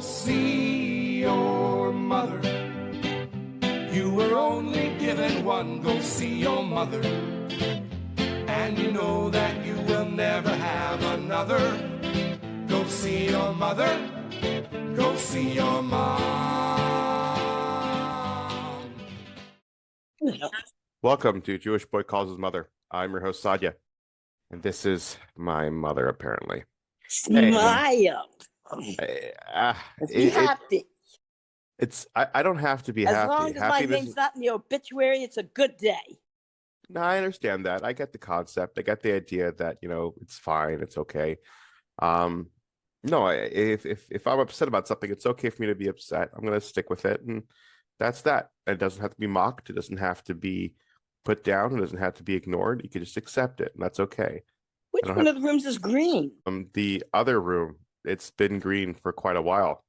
see your mother. You were only given one, go see your mother. And you know that you will never have another. Go see your mother. Go see your mom. Welcome to Jewish Boy Calls His Mother. I'm your host, Sadia. And this is my mother, apparently. Smile. Be Happy. I don't have to be As happy. long as my name's not in the obituary, it's a good day. No, I understand that. I get the concept. I get the idea that, it's fine. It's okay. No, if I'm upset about something, it's okay for me to be upset. I'm going to stick with it. And that's that. It doesn't have to be mocked. It doesn't have to be put down. It doesn't have to be ignored. You can just accept it. And that's okay. Which one of the rooms is green? The other room, it's been green for quite a while.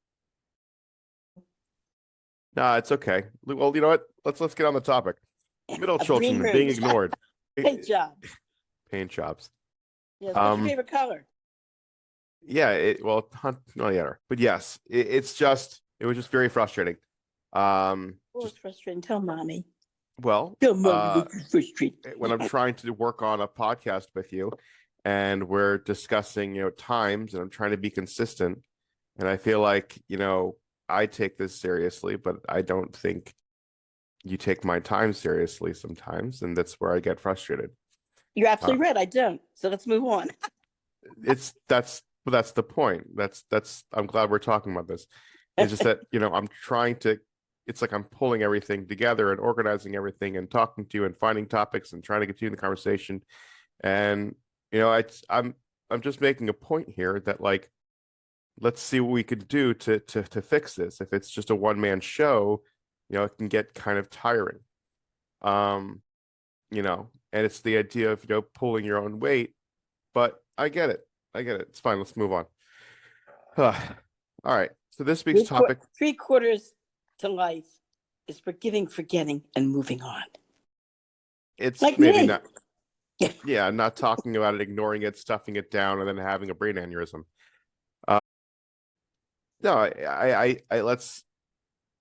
Nah, it's okay. Well, you know what? Let's get on the topic. Middle children being ignored. Paint job. Paint jobs. Yes. What's your favorite color? Yeah. But yes, it was just very frustrating. It's frustrating. Tell mommy. Well, frustrated. When I'm trying to work on a podcast with you, and we're discussing, times, and I'm trying to be consistent, and I feel like, I take this seriously, but I don't think you take my time seriously sometimes, and that's where I get frustrated. You're absolutely right. I don't. So let's move on. That's the point. I'm glad we're talking about this. It's just that, I'm trying to. It's like I'm pulling everything together and organizing everything and talking to you and finding topics and trying to continue the conversation. And I'm just making a point here that, like, let's see what we could do to fix this. If it's just a one-man show, it can get kind of tiring. And it's the idea of, pulling your own weight. But I get it. It's fine. Let's move on. All right. So this week's topic. 3/4 to life is forgiving, forgetting, and moving on. It's like maybe me. not. Yeah, not talking about it, ignoring it, stuffing it down, and then having a brain aneurysm. No, I let's.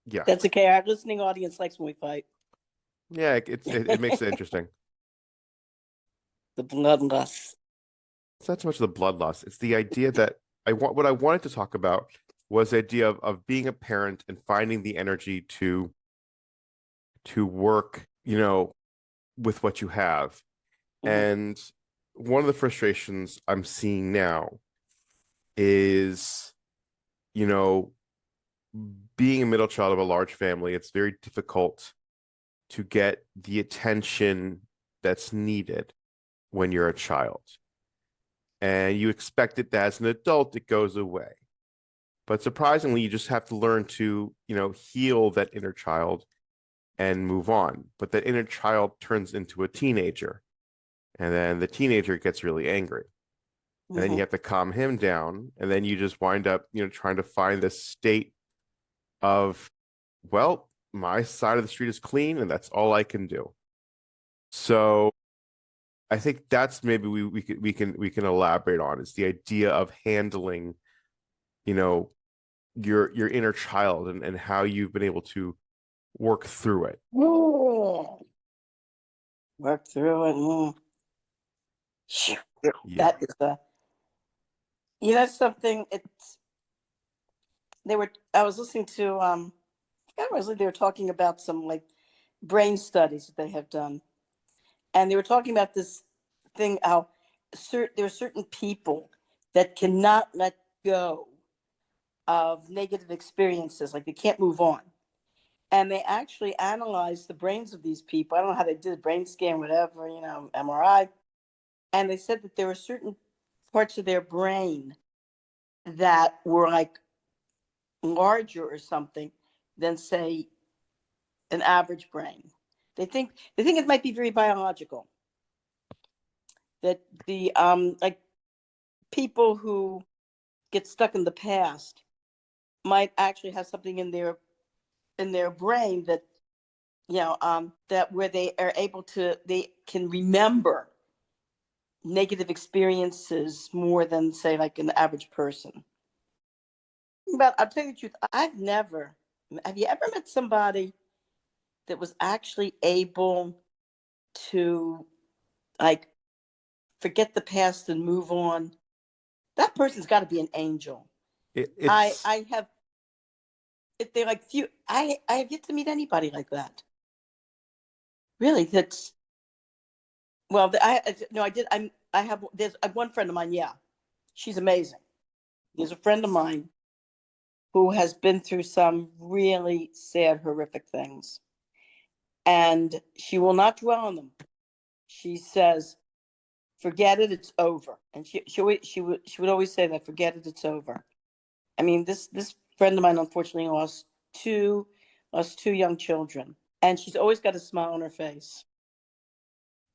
Yeah, that's okay. Our listening audience likes when we fight. Yeah, it makes it interesting. The bloodlust. It's not so much the bloodlust. It's the idea that what I wanted to talk about was the idea of being a parent and finding the energy to work, with what you have. Mm-hmm. And one of the frustrations I'm seeing now is, being a middle child of a large family, it's very difficult to get the attention that's needed when you're a child. And you expect it that as an adult, it goes away. But surprisingly, you just have to learn to, heal that inner child and move on. But that inner child turns into a teenager. And then the teenager gets really angry. And then you have to calm him down. And then you just wind up, trying to find this state of, well, my side of the street is clean and that's all I can do. So I think that's maybe we can elaborate on is the idea of handling, your inner child and how you've been able to work through it. Work through it. Yeah. That is something. I was listening to they were talking about some like brain studies that they have done, and they were talking about this thing how there are certain people that cannot let go of negative experiences, like they can't move on. And they actually analyzed the brains of these people. I don't know how they did a brain scan, whatever, MRI. And they said that there were certain parts of their brain that were like larger or something than, say, an average brain. They think it might be very biological. That the like people who get stuck in the past might actually have something in their brain that that where they can remember negative experiences more than, say, like an average person. talking about, I'll tell you the truth, have you ever met somebody that was actually able to like forget the past and move on? That person's got to be an angel. It's I have, if they're like few, I have yet to meet anybody like that. Really, that's, well, no, I did, I have, there's one friend of mine, yeah, she's amazing. There's a friend of mine who has been through some really sad, horrific things. And she will not dwell on them. She says, forget it, it's over. And she would always say that, forget it, it's over. I mean, this friend of mine unfortunately lost two young children. And she's always got a smile on her face.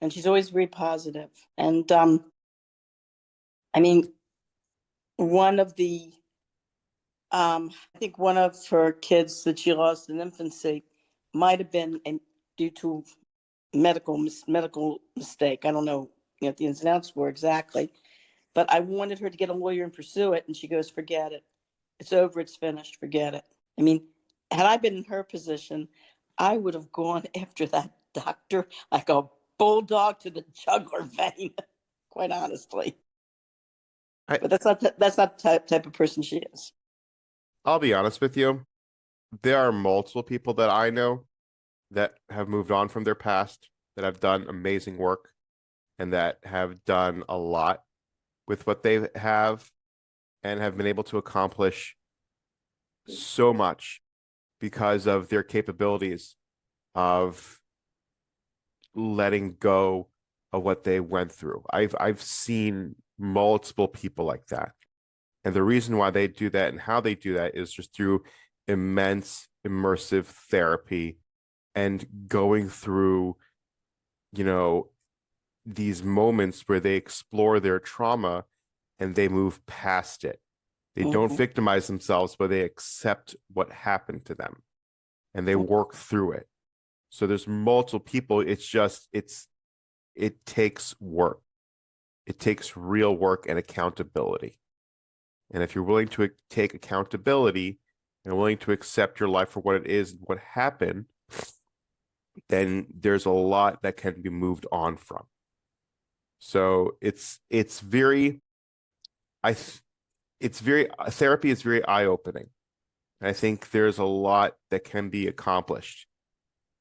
And she's always very positive. And I mean, one of the I think one of her kids that she lost in infancy might have been due to medical mistake. I don't know what the ins and outs were exactly, but I wanted her to get a lawyer and pursue it, and she goes, "Forget it. It's over. It's finished. Forget it." I mean, had I been in her position, I would have gone after that doctor like a bulldog to the jugular vein. Quite honestly, but that's not the type of person she is. I'll be honest with you. There are multiple people that I know that have moved on from their past, that have done amazing work, and that have done a lot with what they have and have been able to accomplish so much because of their capabilities of letting go of what they went through. I've seen multiple people like that. And the reason why they do that and how they do that is just through immense immersive therapy and going through, these moments where they explore their trauma and they move past it. They don't victimize themselves, but they accept what happened to them and they work through it. So there's multiple people. It takes work. It takes real work and accountability. And if you're willing to take accountability and willing to accept your life for what it is, what happened, then there's a lot that can be moved on from. So therapy is very eye-opening. I think there's a lot that can be accomplished.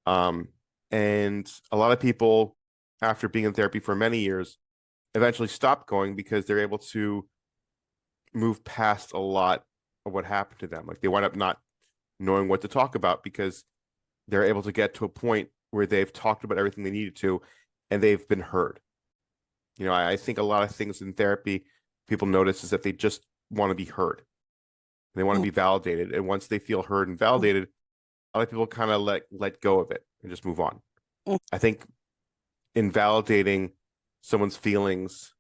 And a lot of people, after being in therapy for many years, eventually stop going because they're able to move past a lot of what happened to them. Like they wind up not knowing what to talk about because they're able to get to a point where they've talked about everything they needed to and they've been heard. I think a lot of things in therapy people notice is that they just want to be heard. They want to be validated. And once they feel heard and validated, a lot of people kind of let go of it and just move on. I think invalidating someone's feelings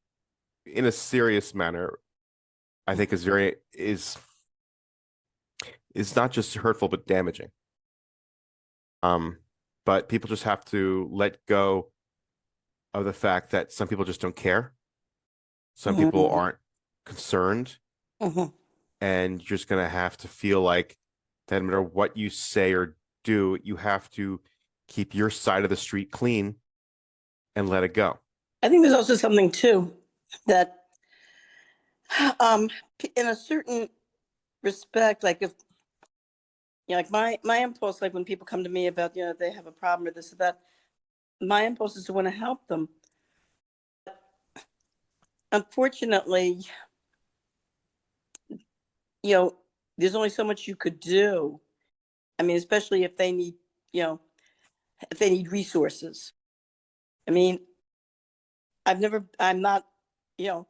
in a serious manner, I think is not just hurtful but damaging. But people just have to let go of the fact that some people just don't care. Some people aren't concerned, and you're just gonna have to feel like that no matter what you say or do, you have to keep your side of the street clean and let it go. I think there's also something too that in a certain respect, like if like my impulse, like when people come to me about they have a problem or this or that, my impulse is to want to help them. Unfortunately, there's only so much you could do. I mean, especially if they need resources. I mean, I'm not in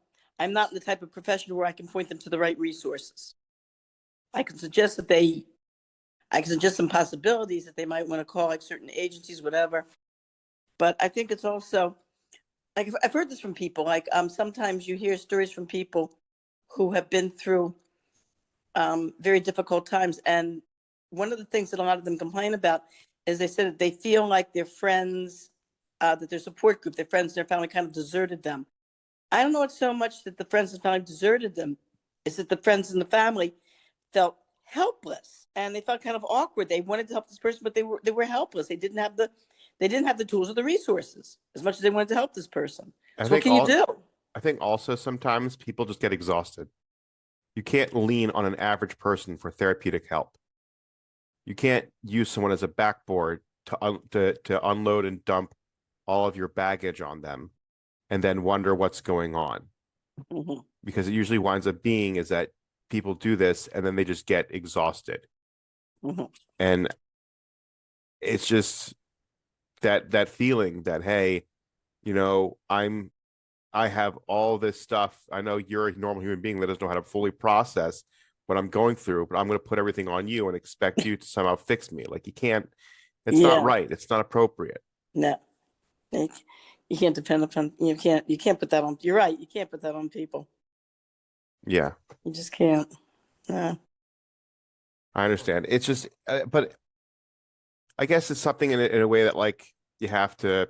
the type of profession where I can point them to the right resources. I can suggest some possibilities that they might want to call like certain agencies, whatever. But I think it's also, like, I've heard this from people, like sometimes you hear stories from people who have been through very difficult times. And one of the things that a lot of them complain about is they said that they feel like their friends, that their support group, their friends, their family kind of deserted them. I don't know it's so much that the friends and family deserted them, is that the friends and the family felt helpless and they felt kind of awkward. They wanted to help this person, but they were helpless. They didn't have the tools or the resources as much as they wanted to help this person. I So what think can you all do? I think also sometimes people just get exhausted. You can't lean on an average person for therapeutic help. You can't use someone as a backboard to unload and dump all of your baggage on them and then wonder what's going on. Mhm. Because it usually winds up being is that people do this and then they just get exhausted. Mhm. And it's just that feeling that, hey, you know, I have all this stuff. I know you're a normal human being that doesn't know how to fully process what I'm going through, but I'm going to put everything on you and expect you to somehow fix me. Like you can't, it's not Yeah. right. It's not appropriate. No, you you can't depend upon, you can't put that on, you're right. You can't put that on people. Yeah, You just can't. No. I understand. It's just, but I guess it's something in a way that like you have to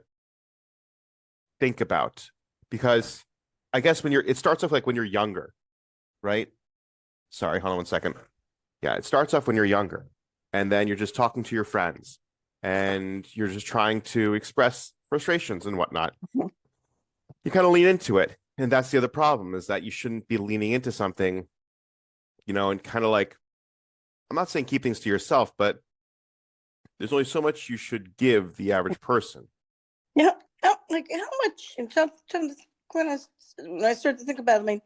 think about because I guess it starts off like when you're younger, right? Sorry, hold on 1 second. Yeah, it starts off when you're younger and then you're just talking to your friends and you're just trying to express frustrations and whatnot. Mhm. You kind of lean into it. And that's the other problem is that you shouldn't be leaning into something, you know, and kind of like, I'm not saying keep things to yourself, but there's only so much you should give the average person. Yeah. Like how much, when I start to think about it, I mean,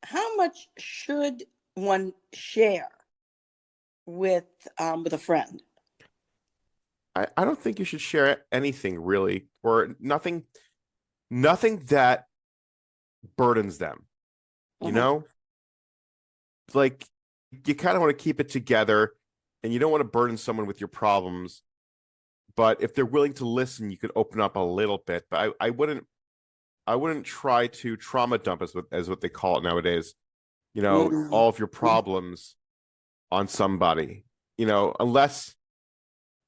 how much should one share with a friend? I don't think you should share anything really, or nothing that burdens them, you Mhm. know? Like you kind of want to keep it together and you don't want to burden someone with your problems. But if they're willing to listen, you could open up a little bit. But I wouldn't try to trauma dump as what they call it nowadays. You know, Mhm. all of your problems on somebody. You know, unless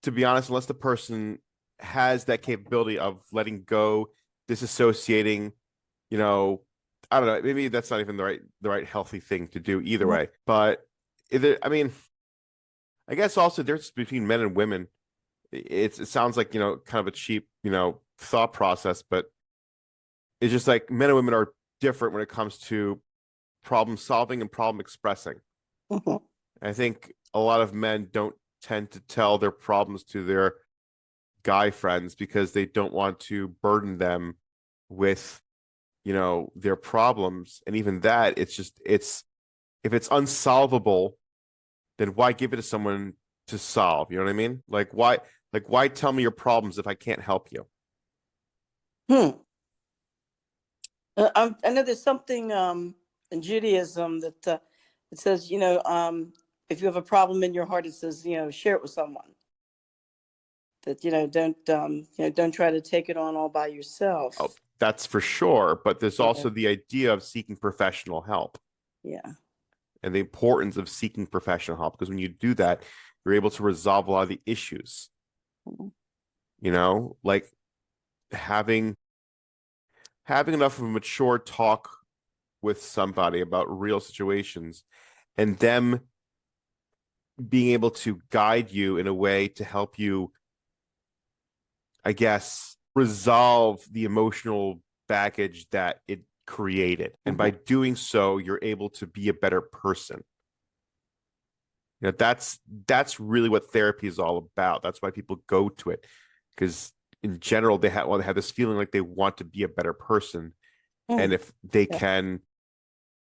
to be honest, unless the person has that capability of letting go, disassociating, you know, I don't know, maybe that's not even the right healthy thing to do either Mhm. way. But I mean, I guess also there's between men and women. It sounds like, you know, kind of a cheap, you know, thought process, but it's just like men and women are different when it comes to problem solving and problem expressing. Mhm. I think a lot of men don't tend to tell their problems to their guy friends because they don't want to burden them with, you know, their problems. And even that, it's if it's unsolvable, then why give it to someone to solve? You know what I mean? Like why tell me your problems if I can't help you? Hmm. I know there's something in Judaism that it says, if you have a problem in your heart, it says, share it with someone. That don't try to take it on all by Oh, yourself. that's for sure. But there's Yeah, also the idea of seeking professional help yeah. and the importance of seeking professional help because when you do that, you're able to resolve a lot of the issues. Mhm. You know, like having enough of a mature talk with somebody about real situations and them being able to guide you in a way to help you, I guess, resolve the emotional baggage that it created. And by Mhm. doing so, you're able to be a better person. You know, that's really what therapy is all about. That's why people go to it. Because in general, they have this feeling like they want to be a better person. And Mm. if they Yeah. can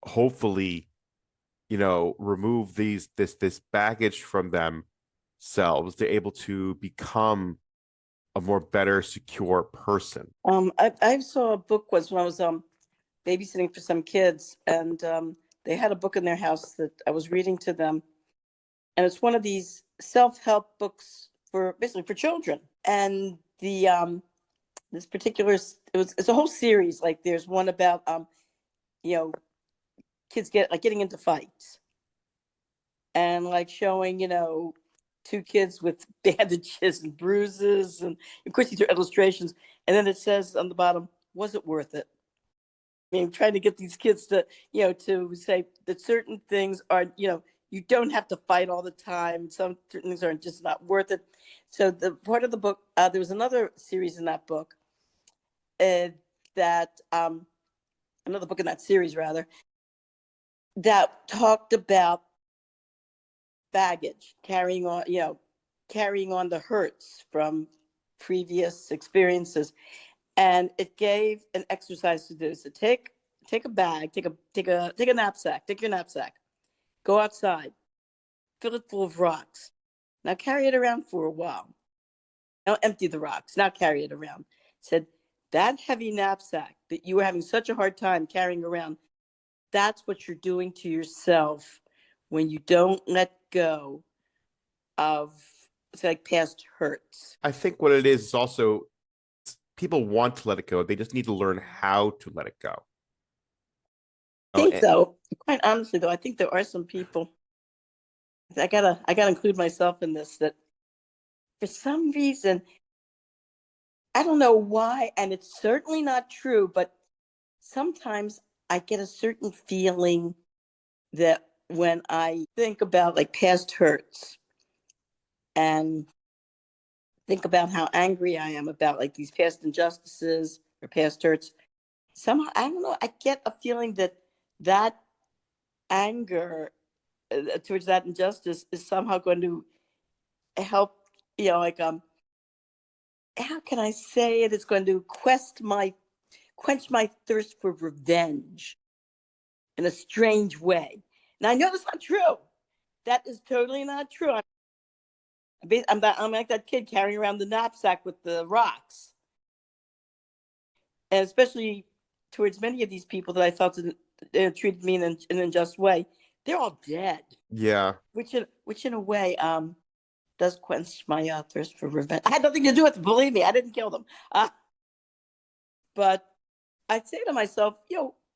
hopefully, you know, remove this baggage from themselves, they're able to become a more better, secure person. I saw a book was when I was babysitting for some kids, and they had a book in their house that I was reading to them, and it's one of these self-help books for basically for children. And the this particular it's a whole series. Like there's one about you know kids getting into fights and like showing two kids with bandages and bruises, and of course these are illustrations, and then it says on the bottom, was it worth it? I mean, trying to get these kids to to say that certain things are, you don't have to fight all the time. Some certain things are just not worth it. So the part of the book, there was another series in that book, that another book in that series rather, that talked about baggage, carrying on, carrying on the hurts from previous experiences. And it gave an exercise to do. So take a bag, take a knapsack, take your knapsack, go outside, fill it full of rocks. Now carry it around for a while. Now empty the rocks. Now carry it around. Said that heavy knapsack that you were having such a hard time carrying around, that's what you're doing to yourself when you don't let go of, it's like, past hurts. I think what it is also people want to let it go. They just need to learn how to let it go. I think so. Quite honestly, though, I think there are some people. I gotta include myself in this. That for some reason, I don't know why, and it's certainly not true, but sometimes I get a certain feeling that when I think about like past hurts and think about how angry I am about like these past injustices or past hurts, somehow, I don't know, I get a feeling that that anger towards that injustice is somehow going to help, like, how can I say it? It's going to quench my thirst for revenge in a strange way. And I know that's not true. That is totally not true. I'm like that kid carrying around the knapsack with the rocks. And especially towards many of these people that I felt treated me in an unjust way, they're all dead. Yeah. Which in a way does quench my thirst for revenge. I had nothing to do with it, believe me. I didn't kill them. But I'd say to myself,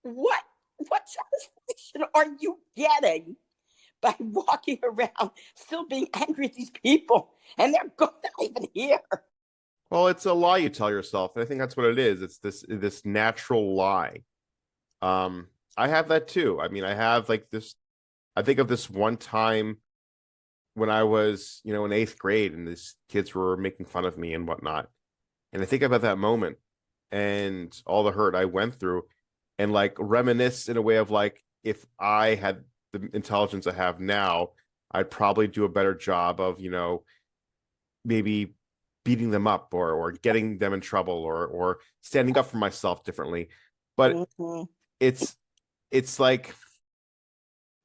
what satisfaction are you getting by walking around still being angry at these people and they're not even here? Well, it's a lie you tell yourself. And I think that's what it is. It's this natural lie. I have that too. I mean, I have like this, I think of this one time when I was, in 8th grade and these kids were making fun of me and whatnot. And I think about that moment and all the hurt I went through and like reminisce in a way of like, if I had the intelligence I have now, I'd probably do a better job of, maybe beating them up or getting them in trouble or standing up for myself differently. But Mm-hmm. it's like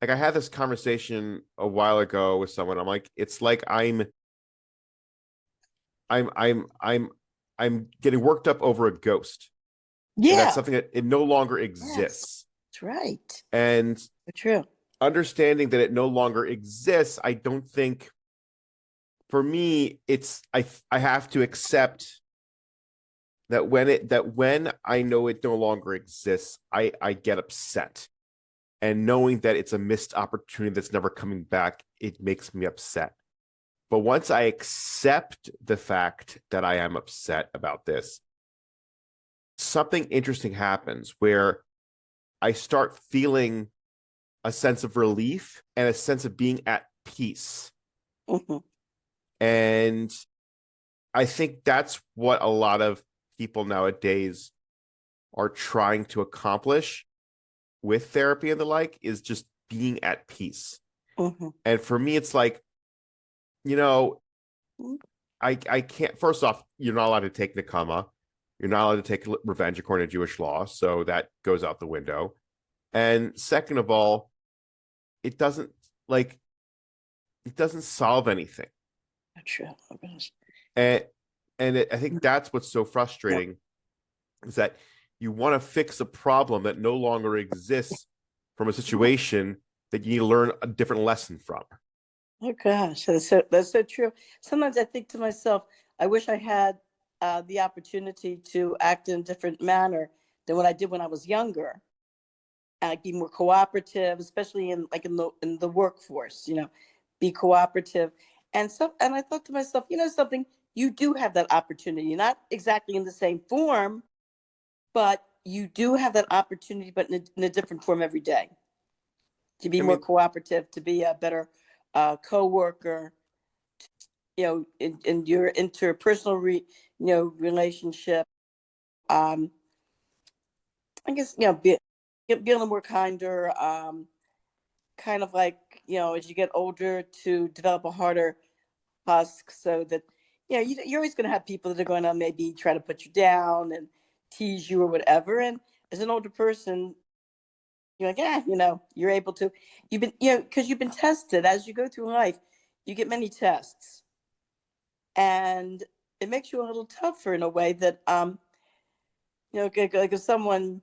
I had this conversation a while ago with someone. I'm like, it's like I'm getting worked up over a ghost. And Yeah, that's something that it no longer exists. that's right. And True. understanding that it no longer exists, I don't think, for me, it's I have to accept that when I know it no longer exists, I get upset. And knowing that it's a missed opportunity that's never coming back, it makes me upset. But once I accept the fact that I am upset about this, something interesting happens where I start feeling a sense of relief and a sense of being at peace. Mm-hmm. And I think that's what a lot of people nowadays are trying to accomplish with therapy and the like, is just being at peace. Mm-hmm. And for me, it's like, I can't, first off, you're not allowed to take nikama. You're not allowed to take revenge according to Jewish law. So that goes out the window. And second of all, it doesn't solve anything. True. And I think that's what's so frustrating, is that you want to fix a problem that no longer exists from a situation that you need to learn a different lesson from. Oh gosh, that's so true. Sometimes I think to myself, I wish I had the opportunity to act in a different manner than what I did when I was younger. Be more cooperative, especially in the workforce. Be cooperative. And I thought to myself, something, you do have that opportunity, not exactly in the same form, but you do have that opportunity, but in a different form every day. to be I more mean, cooperative, to be a better co-worker, in your interpersonal relationship. Um, I guess, be a little more kinder, kind of like, as you get older, to develop a harder husk, so that, you're always going to have people that are going to maybe try to put you down and tease you or whatever. And as an older person, you're like, yeah, you're able to, because you've been tested as you go through life, you get many tests, and it makes you a little tougher in a way that, like if someone,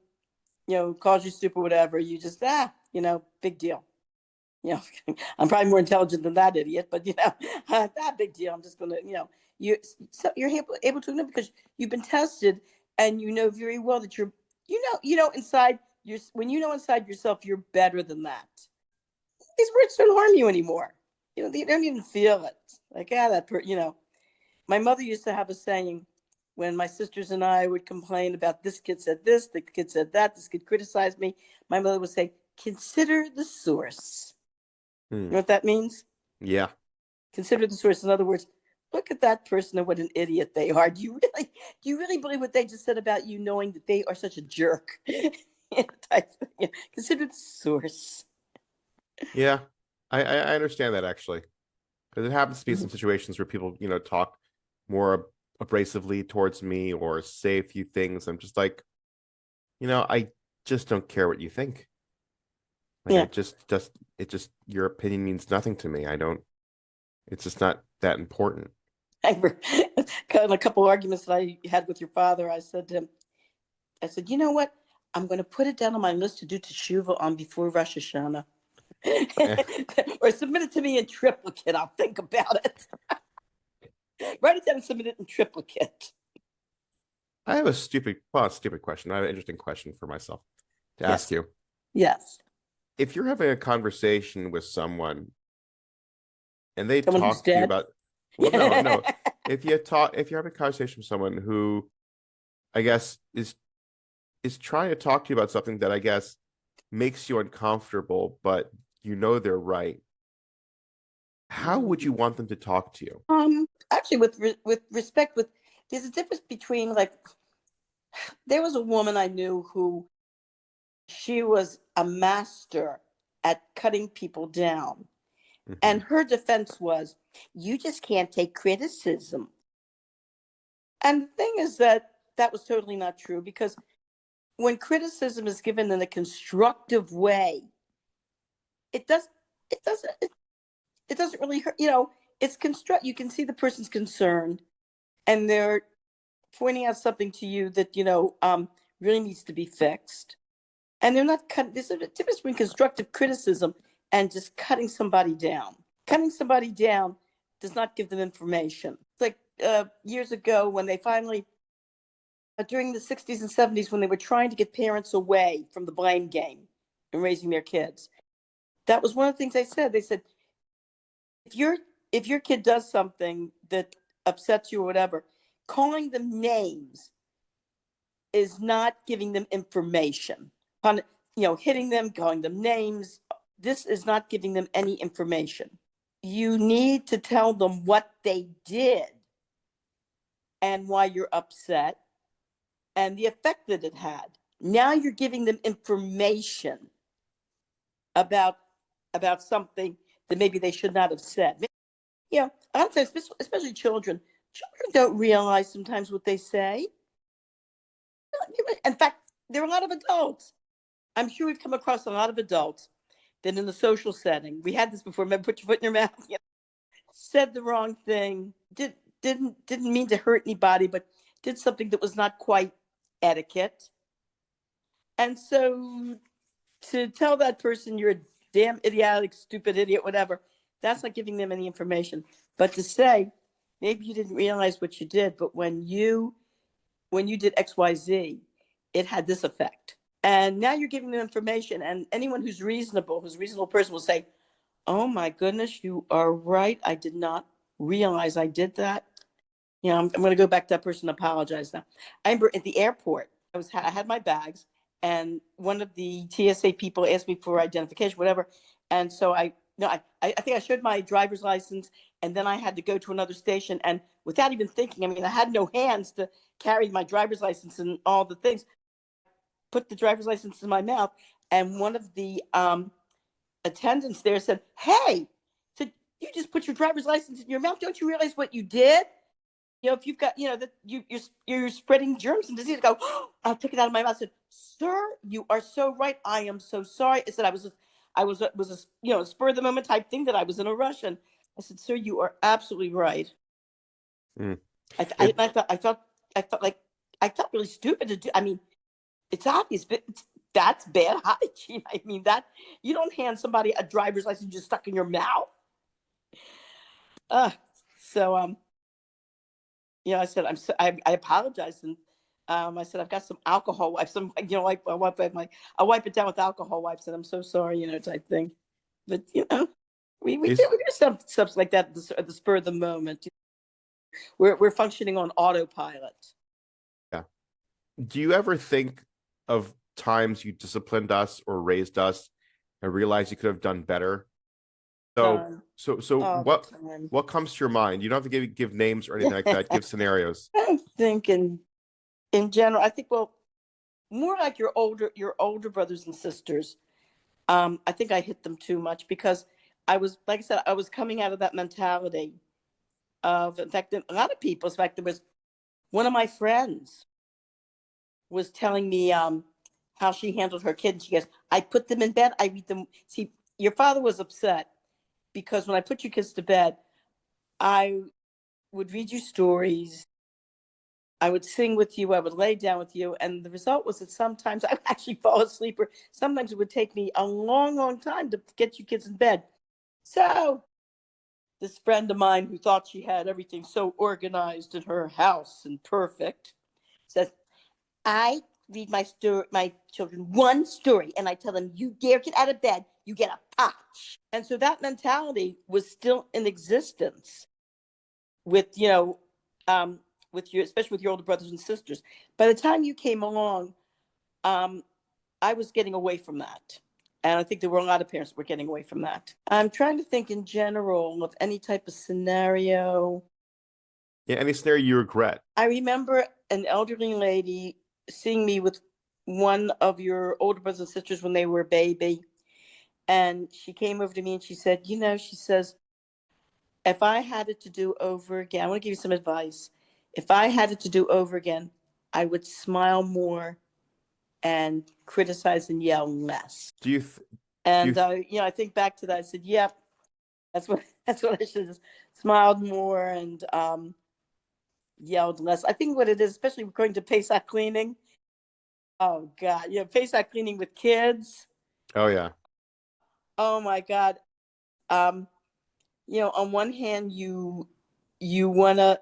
calls you stupid, whatever, you just, big deal. I'm probably more intelligent than that idiot, but that big deal. I'm just gonna, you're able to know, because you've been tested, and you know very well that inside when inside yourself, you're better than that. These words don't harm you anymore. They don't even feel it. Like, my mother used to have a saying, when my sisters and I would complain about, this kid said this, the kid said that, this kid criticized me, my mother would say, consider the source. You know what that means? Yeah. Consider the source. In other words, look at that person and what an idiot they are. Do you really believe what they just said about you, knowing that they are such a jerk? Consider the source. Yeah. I understand that, actually, because it happens to be Mhm. some situations where people, talk more abrasively towards me or say a few things. I'm just like, I just don't care what you think. Like, Yeah. your opinion means nothing to me. It's just not that important. I remember a couple arguments that I had with your father. I said to him, you know what? I'm going to put it down on my list to do teshuva on before Rosh Hashanah. Or submit it to me in triplicate. I'll think about it. Write it down and submit it in triplicate. I have a stupid question. I have an interesting question for myself to ask you. Yes. If you're having a conversation with someone and they Someone who's talk to you dead. about, well, no. If you're having a conversation with someone who, I guess, is trying to talk to you about something that, I guess, makes you uncomfortable, but they're right, how would you want them to talk to you? Actually, with respect, there's a difference between, like, there was a woman I knew who, she was a master at cutting people down. Mhm. And her defense was, you just can't take criticism. And the thing is that was totally not true, because when criticism is given in a constructive way, it doesn't really hurt. It's you can see the person's concerned, and they're pointing out something to you that really needs to be fixed. And they're not cutting. There's a difference between constructive criticism and just cutting somebody down. Cutting somebody down does not give them information. It's like years ago, when they finally, during the 60s and 70s, when they were trying to get parents away from the blame game in raising their kids. That was one of the things they said. They said, if your kid does something that upsets you or whatever, calling them names is not giving them information. Hitting them, calling them names, this is not giving them any information. You need to tell them what they did and why you're upset and the effect that it had. Now you're giving them information about something that maybe they should not have said. A lot of times, especially children don't realize sometimes what they say. In fact, there are a lot of adults. I'm sure we've come across a lot of adults that, in the social setting, we had this before, remember, put your foot in your mouth, said the wrong thing, didn't mean to hurt anybody, but did something that was not quite etiquette. And so to tell that person, you're a damn idiotic, stupid idiot, whatever, that's not giving them any information. But to say, maybe you didn't realize what you did, but when you did XYZ, it had this effect. And now you're giving them information, and anyone who's a reasonable person will say, oh my goodness, you are right. I did not realize I did that. I'm going to go back to that person and apologize now. I remember at the airport, I had my bags, and one of the TSA people asked me for identification, whatever. And so I think I showed my driver's license, and then I had to go to another station. And without even thinking, I mean, I had no hands to carry my driver's license and all the things. Put the driver's license in my mouth, and one of the attendants there said, "Hey, said you just put your driver's license in your mouth. Don't you realize what you did? You know, if you've got, you know, that you're spreading germs and disease." I go, "Oh," I took it out of my mouth. I said, "Sir, you are so right. I am so sorry." I said, it was a, you know, spur of the moment type thing that I was in a rush. And I said, "Sir, you are absolutely right." Mm. I felt like I felt really stupid to do. I mean, it's obvious, but that's bad hygiene. I mean, that you don't hand somebody a driver's license just stuck in your mouth. Uh, so you know, I said, I apologize, and I said, "I've got some alcohol wipes. Some, you know, like I wipe it down with alcohol wipes, and I'm so sorry, you know, type thing." But you know, we Is do stuff like that at the spur of the moment. We're functioning on autopilot. yeah. Do you ever think of times you disciplined us or raised us and realized you could have done better? So, Time, so all the time. what comes to your mind? You don't have to give names or anything like that. Give scenarios. I'm thinking in general. I think, well, more like your older brothers and sisters. I think I hit them too much because I was, like I said, I was coming out of that mentality of, in fact, a lot of people. In fact, there was one of my friends was telling me how she handled her kid. And she goes, "I put them in bed. I read them." See, your father was upset because when I put your kids to bed, I would read you stories. I would sing with you. I would lay down with you. And the result was that sometimes I would actually fall asleep, or sometimes it would take me a long, long time to get you kids in bed. So this friend of mine who thought she had everything so organized in her house and perfect says, "I read my children one story, and I tell them, you dare get out of bed, you get a punch." And so that mentality was still in existence with, you know, with your, especially with your older brothers and sisters. By the time you came along, I was getting away from that. And I think there were a lot of parents that were getting away from that. I'm trying to think in general of any type of scenario. Yeah, any scenario you regret. I remember an elderly lady seeing me with one of your older brothers and sisters when they were a baby. And she came over to me and she said, "You know," she says, "if I had it to do over again, I want to give you some advice. If I had it to do over again, I would smile more and criticize and yell less." Do you th- And th- you know, I think back to that. I said, "Yep, that's what that's what I should have smiled more and yelled less." I think what it is, especially going to Pesach cleaning. Oh God, yeah, Pesach cleaning with kids. oh yeah. Oh my God. Um, you know, on one hand, you wanna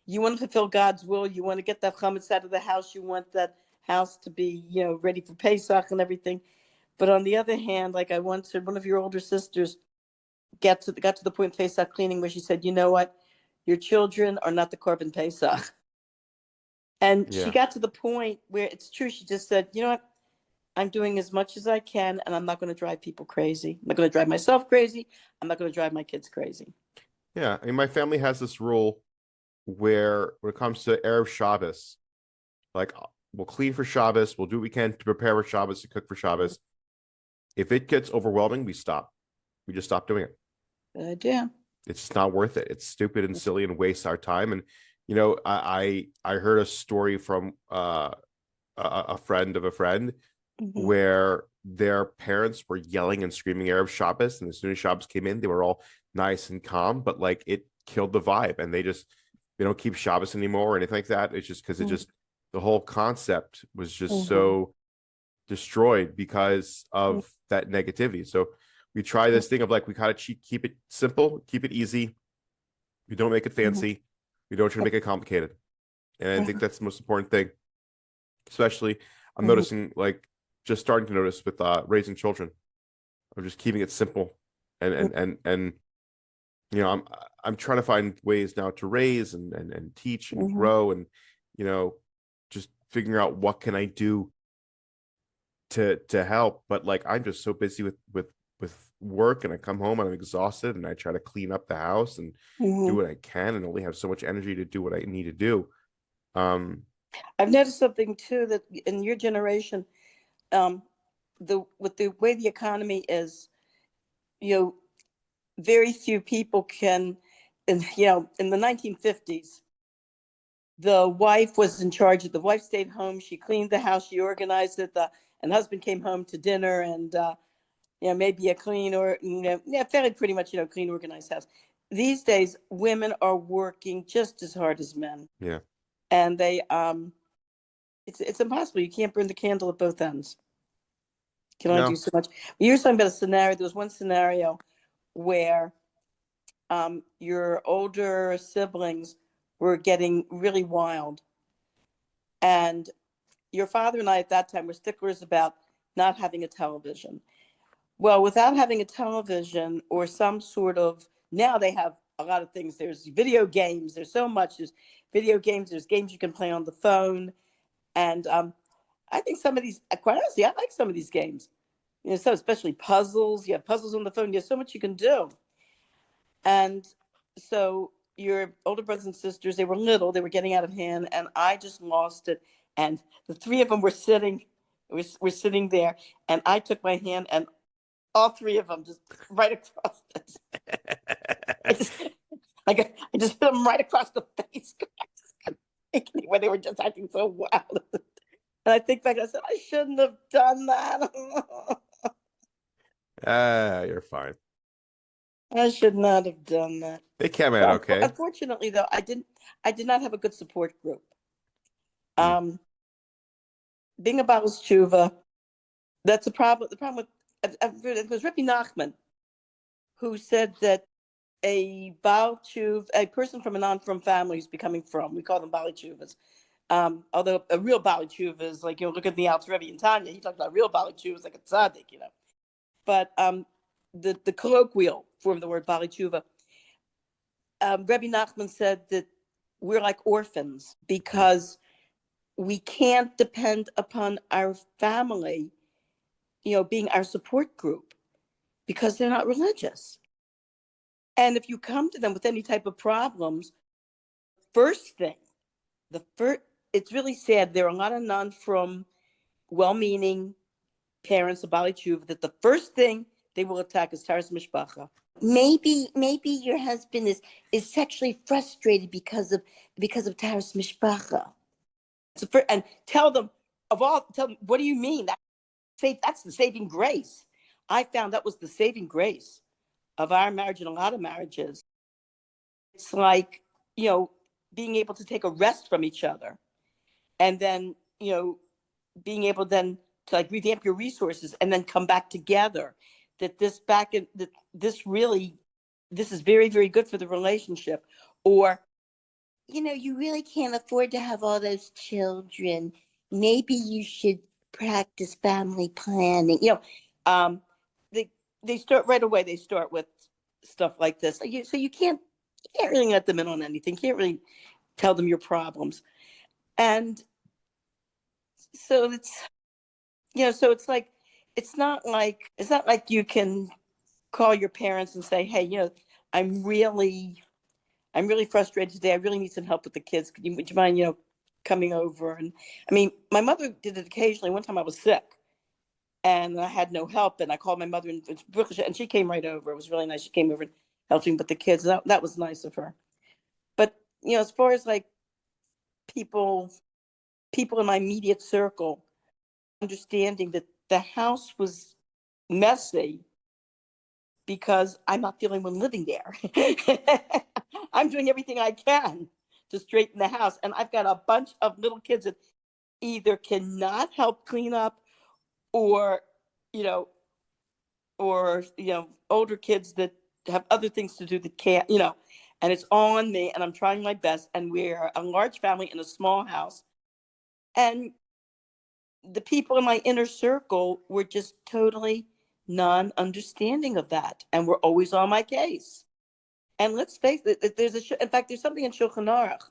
you want to fulfill God's will. You want to get that chametz out of the house. You want that house to be, you know, ready for Pesach and everything. But on the other hand, like I once heard one of your older sisters got to the point of Pesach cleaning where she said, "You know what? Your children are not the Korban Pesach." And she Yeah. got to the point where it's true. She just said, "You know what? I'm doing as much as I can, and I'm not going to drive people crazy. I'm not going to drive myself crazy. I'm not going to drive my kids crazy." Yeah. I mean, my family has this rule where when it comes to Erev Shabbos, like we'll clean for Shabbos, we'll do what we can to prepare for Shabbos, to cook for Shabbos. If it gets overwhelming, we stop. We just stop doing it. Good idea. It's just not worth it. It's stupid and silly and wastes our time. And you know, I heard a story from a friend of a friend Mhm. where their parents were yelling and screaming Arab Shabbos, and as soon as Shabbos came in, they were all nice and calm, but like it killed the vibe, and they don't keep Shabbos anymore or anything like that. It's just because it Mhm. just the whole concept was just Mhm. so destroyed because Mhm. of that negativity. So we try this thing of like we kind of keep it simple, keep it easy. We don't make it Mhm. fancy. We don't try to make it complicated. And I think that's the most important thing. Especially, I'm Mhm. noticing like just starting to notice with raising children, of just keeping it simple and you know, I'm trying to find ways now to raise and teach and Mhm. grow and you know, just figuring out what can I do to help, but like I'm just so busy with work, and I come home and I'm exhausted, and I try to clean up the house and do Mhm. what I can, and only have so much energy to do what I need to do. I've noticed something too, that in your generation, um, with the way the economy is, you know, very few people can, in the 1950s, the wife was in charge. The wife stayed home. She cleaned the house. She organized it. And the husband came home to dinner and, maybe a clean or, fairly pretty much, clean, organized house. These days, women are working just as hard as men. Yeah. And it's impossible. You can't burn the candle at both ends. You can only do No. so much. You were talking about a scenario. There was one scenario where your older siblings were getting really wild. And your father and I at that time were sticklers about not having a television. Well, without having a television or some sort of, now they have a lot of things. There's video games. There's so much. There's video games. There's games you can play on the phone. And I think some of these, quite honestly, I like some of these games. So especially puzzles. You have puzzles on the phone. There's so much you can do. And so your older brothers and sisters, they were little, they were getting out of hand, and I just lost it. And the three of them were sitting there, and I took my hand, and all three of them just right across I just, I just hit them right across the face. I just couldn't think anywhere. They were just acting so wild. And I think back, I said, I shouldn't have done that. You're fine. I should not have done that. It came out But okay. unfortunately, though, I did not have a good support group. Mm. Being a Baal Tshuva, that's a problem. The problem with it was Rebbe Nachman, who said that a Baal Tshuva, a person from a non-frum family who's becoming frum, we call them Baal Tshuvas. Although a real Baal Tshuva is like, look at the Alter Rebbe and Tanya. He talked about real Baal Tshuva is like a tzaddik, But the colloquial form of the word Baal Tshuva, Rebbe Nachman said that we're like orphans because we can't depend upon our family, being our support group because they're not religious. And if you come to them with any type of problems, first thing, it's really sad. There are a lot of non-frum, well-meaning parents of Bali Tshuva that the first thing they will attack is Taras Mishpacha. Maybe your husband is sexually frustrated because of Taras Mishpacha. And tell them what do you mean? That's the saving grace. I found that was the saving grace of our marriage and a lot of marriages. It's like, being able to take a rest from each other and then, being able then to like revamp your resources and then come back together. This is very, very good for the relationship. Or, you really can't afford to have all those children. Maybe you should practice family planning. They start right away. They start with stuff like this. So you can't really let them in on anything. You can't really tell them your problems. And so it's like, it's not like you can call your parents and say, hey, I'm really frustrated today. I really need some help with the kids. Would you mind, coming over? And I mean, my mother did it occasionally. One time I was sick and I had no help, and I called my mother and she came right over. It was really nice. She came over and helped me with the kids. That was nice of her. But, as far as like people in my immediate circle, understanding that the house was messy because I'm not the only one living there. I'm doing everything I can to straighten the house. And I've got a bunch of little kids that either cannot help clean up or, older kids that have other things to do that can't, and it's all on me and I'm trying my best. And we're a large family in a small house. And the people in my inner circle were just totally non-understanding of that and were always on my case. And let's face it, in fact, there's something in Shulchan Aruch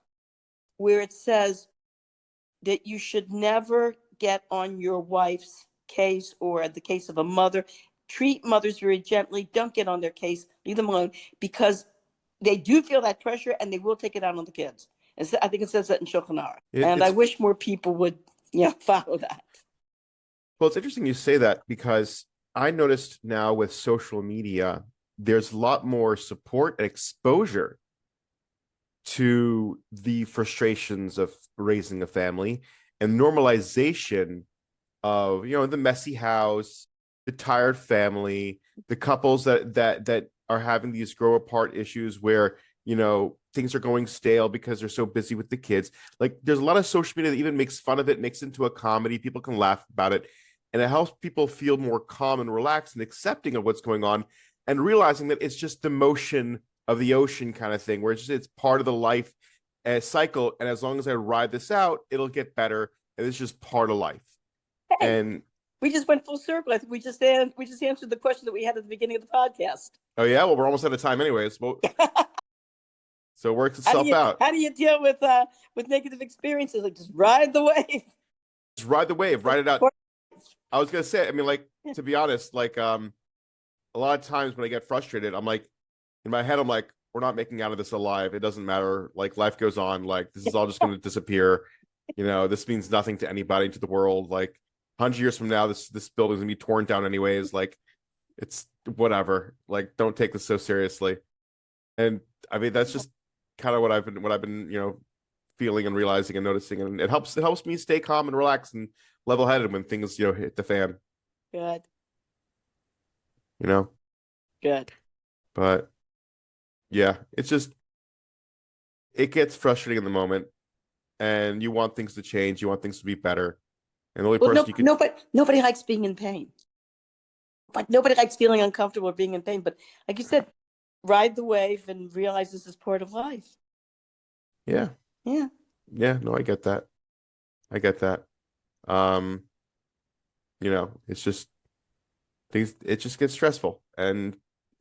where it says that you should never get on your wife's case or the case of a mother, treat mothers very gently. Don't get on their case. Leave them alone, because they do feel that pressure and they will take it out on the kids. And so I think it says that in Shulchan Aruch. And I wish more people would, follow that. Well, it's interesting you say that, because I noticed now with social media, there's a lot more support and exposure to the frustrations of raising a family and normalization of, the messy house, the tired family, the couples that are having these grow apart issues where, things are going stale because they're so busy with the kids. Like, there's a lot of social media that even makes fun of it, makes it into a comedy. People can laugh about it. And it helps people feel more calm and relaxed and accepting of what's going on, and realizing that it's just the motion of the ocean kind of thing, where it's part of the life cycle. And as long as I ride this out, it'll get better. And it's just part of life. Hey, and we just went full circle. I think we just answered the question that we had at the beginning of the podcast. Oh yeah, well, we're almost out of time anyways. Well, so it works itself out. How do you deal with negative experiences? Like, just ride the wave. Just ride the wave, ride it out. I was gonna say, to be honest, a lot of times when I get frustrated, I'm like, in my head, I'm like, we're not making out of this alive. It doesn't matter. Like, life goes on. Like, this is all just going to disappear. This means nothing to anybody, to the world. Like, 100 years from now, this building's gonna be torn down anyways. Like, it's whatever. Like, don't take this so seriously. And that's just kind of what I've been, feeling and realizing and noticing. And it helps me stay calm and relaxed and level-headed when things, hit the fan. Good. Good. But yeah, it's just, it gets frustrating in the moment, and you want things to change. You want things to be better. And the only person you can... Nobody likes being in pain. But nobody likes feeling uncomfortable or being in pain. But like you said, ride the wave and realize this is part of life. Yeah. Yeah. Yeah. No, I get that. It's just things. It just gets stressful. And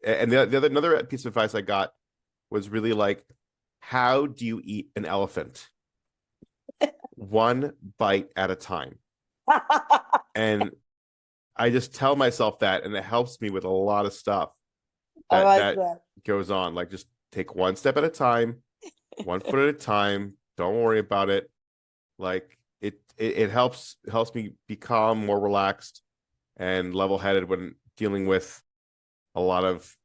another piece of advice I got was really like, how do you eat an elephant? One bite at a time. And I just tell myself that, and it helps me with a lot of stuff that goes on. Like, just take one step at a time, 1 foot at a time. Don't worry about it. Like, it helps me become more relaxed and level-headed when dealing with a lot of,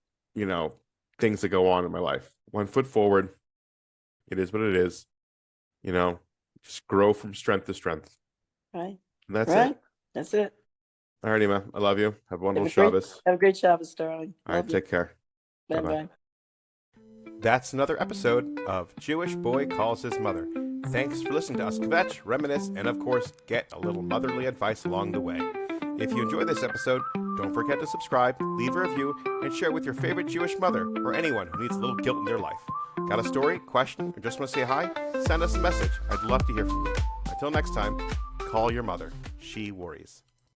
things that go on in my life. 1 foot forward. It is what it is. Just grow from strength to strength. Right. And that's it. That's it. All right, Emma. I love you. Have a wonderful Shabbos. Have a great Shabbos, darling. All right, take care. Bye-bye. That's another episode of Jewish Boy Calls His Mother. Thanks for listening to us kvetch, reminisce, and of course, get a little motherly advice along the way. If you enjoyed this episode, don't forget to subscribe, leave a review, and share with your favorite Jewish mother or anyone who needs a little guilt in their life. Got a story, question, or just want to say hi? Send us a message. I'd love to hear from you. Until next time, call your mother. She worries.